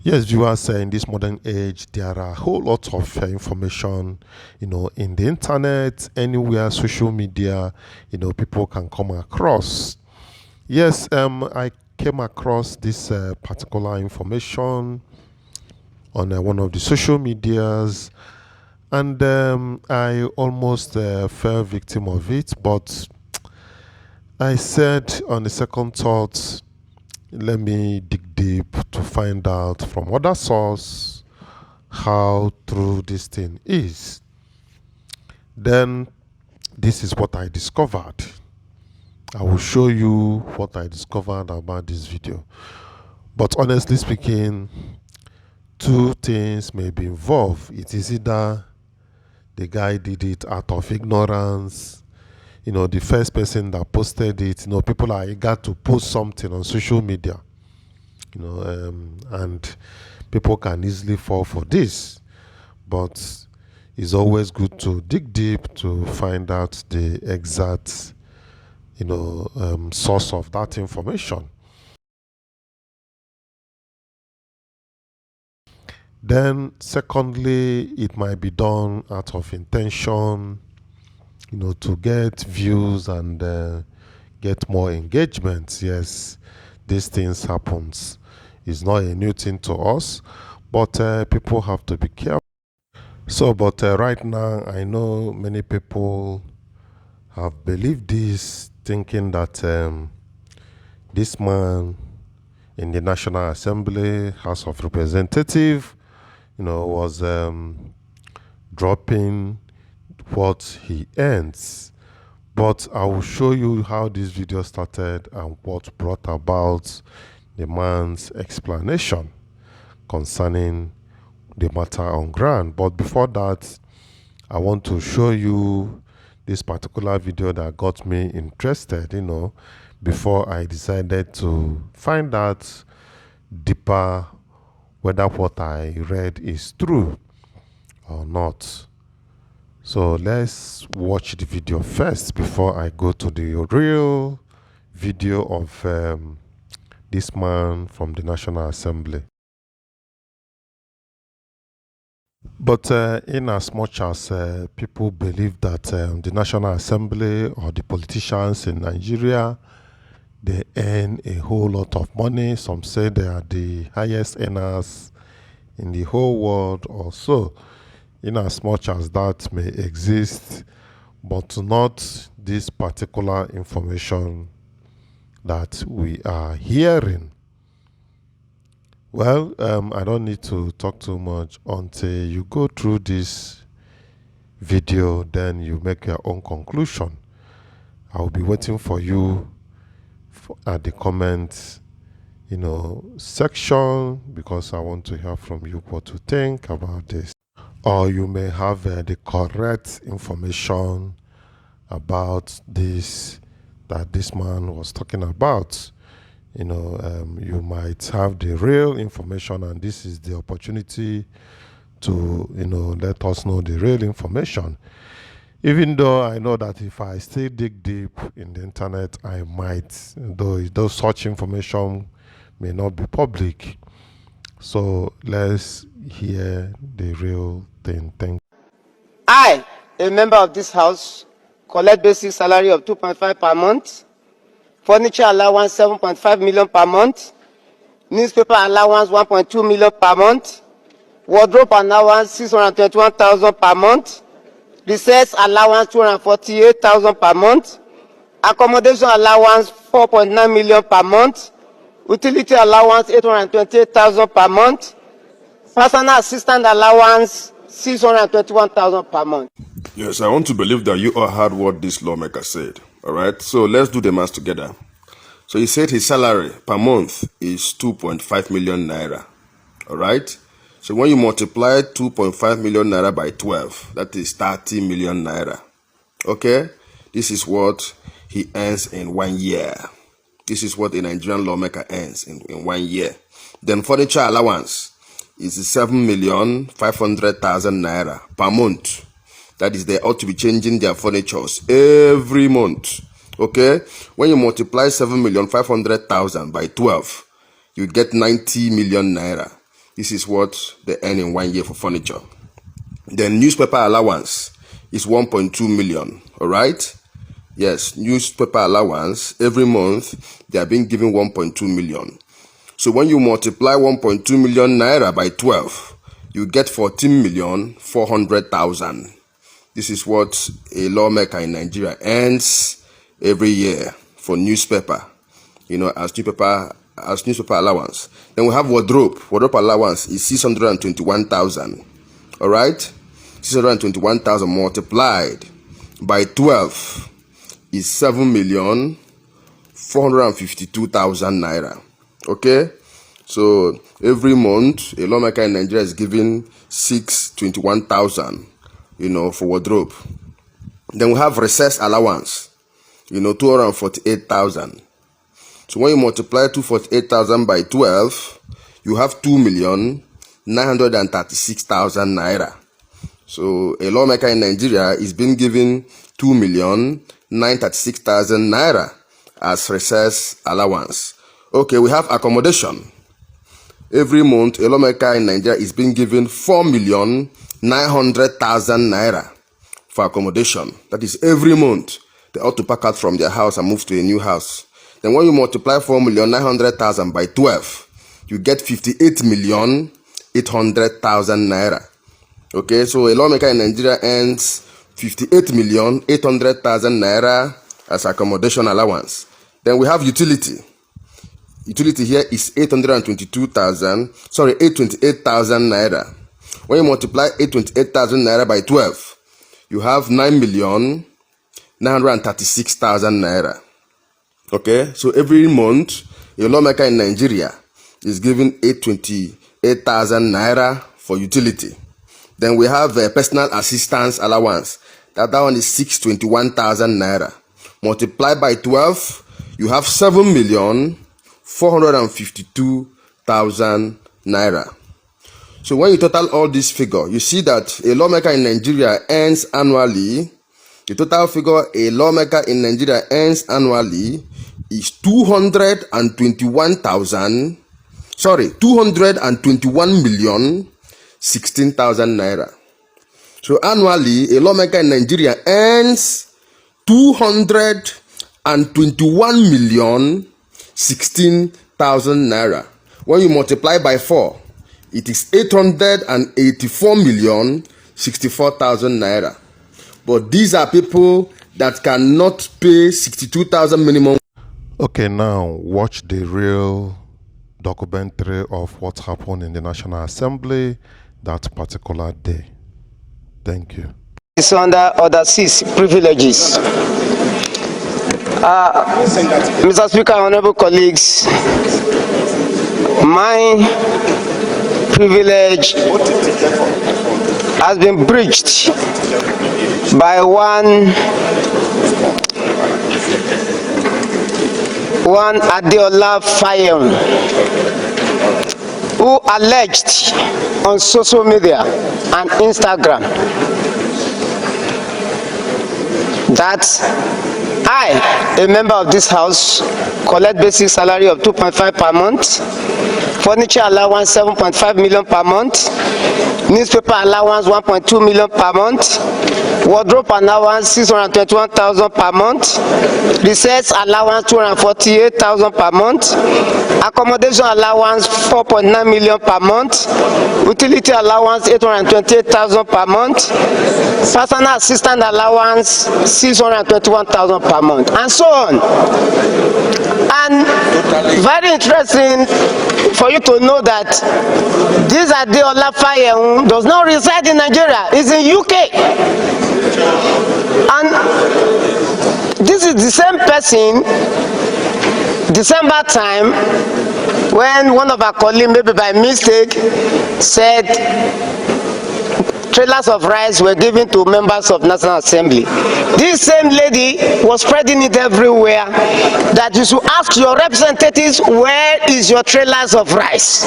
Yes, viewers, in this modern age, there are a whole lot of information, in the internet, anywhere, social media, people can come across. Yes, I came across this particular information on one of the social medias, and I almost fell victim of it. But I said, on the second thought, let me dig deep to find out from other source how true this thing is. Then this is what I discovered. I will show you what I discovered about this video. But honestly speaking, two things may be involved. It is either the guy did it out of ignorance, the first person that posted it, people are eager to post something on social media, and people can easily fall for this. But it's always good to dig deep to find out the exact, source of that information. Then, secondly, it might be done out of intention, to get views and get more engagements. Yes, these things happens. It's not a new thing to us, but people have to be careful. So, but right now, I know many people have believed this, thinking that this man in the National Assembly, House of Representatives, was dropping what he earns. But I will show you how this video started and what brought about the man's explanation concerning the matter on ground. But before that, I want to show you this particular video that got me interested, before I decided to find out deeper whether what I read is true or not. So let's watch the video first before I go to the real video of this man from the National Assembly. But in as much as people believe that the National Assembly or the politicians in Nigeria, they earn a whole lot of money. Some say they are the highest earners in the whole world or so. In as much as that may exist, but not this particular information that we are hearing. Well, I don't need to talk too much until you go through this video, then you make your own conclusion. I'll be waiting for you at the comments, section, because I want to hear from you what to think about this. Or you may have the correct information about this that this man was talking about. You might have the real information, and this is the opportunity to let us know the real information. Even though I know that if I still dig deep in the internet, I might, though such information may not be public. So let's hear the real thing. I, a member of this house, collect basic salary of 2.5 per month, furniture allowance 7.5 million per month, newspaper allowance 1.2 million per month, wardrobe allowance 621,000 per month, research allowance 248,000 per month, accommodation allowance 4.9 million per month, utility allowance 828,000 per month, personal assistant allowance 621,000 per month. Yes, I want to believe that you all heard what this lawmaker said. All right, so let's do the math together. So he said his salary per month is 2.5 million naira. All right, so when you multiply 2.5 million naira by 12, that is 30 million naira. Okay, this is what he earns in 1 year. This is what a Nigerian lawmaker earns in 1 year. Then furniture allowance is 7,500,000 naira per month. That is, they ought to be changing their furnitures every month. Okay, when you multiply 7,500,000 by 12, you get 90 million naira. This is what they earn in 1 year for furniture. Then newspaper allowance is 1.2 million. All right. Yes, newspaper allowance every month they are being given 1.2 million. So when you multiply 1.2 million naira by 12, you get 14,400,000. This is what a lawmaker in Nigeria earns every year for newspaper, as newspaper allowance. Then we have wardrobe. Wardrobe allowance is 621,000. All right, 621,000 multiplied by 12 is 7,452,000 naira. Okay, so every month a lawmaker in Nigeria is giving 621,000, for wardrobe. Then we have recess allowance, 248,000. So when you multiply 248,000 by 12, you have 2,936,000 naira. So a lawmaker in Nigeria is being given 2,936,000 naira as recess allowance. Okay, we have accommodation. Every month, a lawmaker in Nigeria is being given 4,900,000 naira for accommodation. That is every month. They ought to pack out from their house and move to a new house. Then when you multiply 4,900,000 by 12, you get 58,800,000 naira. Okay, so a lawmaker in Nigeria earns 58,800,000 naira as accommodation allowance. Then we have utility. Utility here is 828,000 naira. When you multiply 828,000 naira by 12, you have 9,936,000 naira. Okay, so every month a lawmaker in Nigeria is given 828,000 naira for utility. Then we have a personal assistance allowance. That one is 621,000 naira. Multiplied by 12, you have 7,452,000 naira. So when you total all this figure, you see that a lawmaker in Nigeria earns annually, the total figure a lawmaker in Nigeria earns annually is 221,016,000 naira. So annually, a lawmaker in Nigeria earns 221,016,000 naira. When you multiply by 4, it is 884,064,000 naira. But these are people that cannot pay 62,000 minimum. Okay, now watch the real documentary of what happened in the National Assembly that particular day. Thank you. It's under other 6 privileges. Mr. Speaker, honorable colleagues, my privilege has been breached by one Adeola Fayem, who alleged on social media and Instagram that I, a member of this house, collect basic salary of 2.5 per month, furniture allowance 7.5 million per month, newspaper allowance 1.2 million per month, wardrobe allowance 621,000 per month, research allowance 248,000 per month, accommodation allowance 4.9 million per month, utility allowance 828,000 per month, personal assistant allowance 621,000 per month, and so on. And very interesting for you to know that this Adeola Fayem does not reside in Nigeria, he's in UK. And this is the same person, December time, when one of our colleagues, maybe by mistake, said trailers of rice were given to members of National Assembly. This same lady was spreading it everywhere that you should ask your representatives, where is your trailers of rice?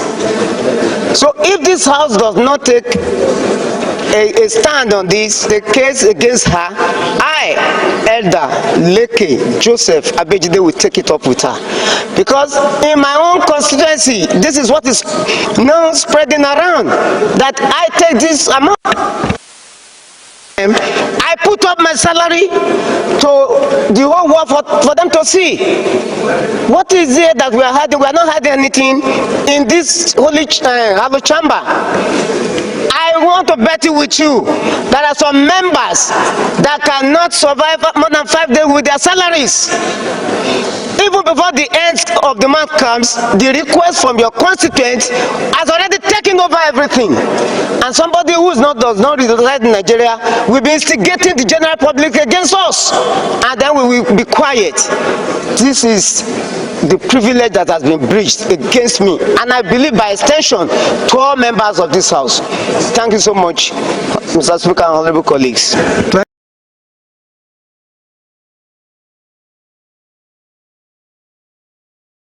So if this house does not take a stand on this, the case against her, I, Elder Leke Joseph Abejide, will take it up with her. Because in my own constituency, this is what is now spreading around, that I take this amount. I put up my salary to the whole world for them to see. What is it that we are hiding? We are not hiding anything in this holy chamber. I want to bet it with you. There are some members that cannot survive more than 5 days with their salaries. Even before the end of the month comes, the request from your constituents has already taken over everything. And somebody who does not reside in Nigeria will be instigating the general public against us. And then we will be quiet. This is the privilege that has been breached against me. And I believe by extension to all members of this house. Thank you so much, Mr. Speaker and honorable colleagues. Thank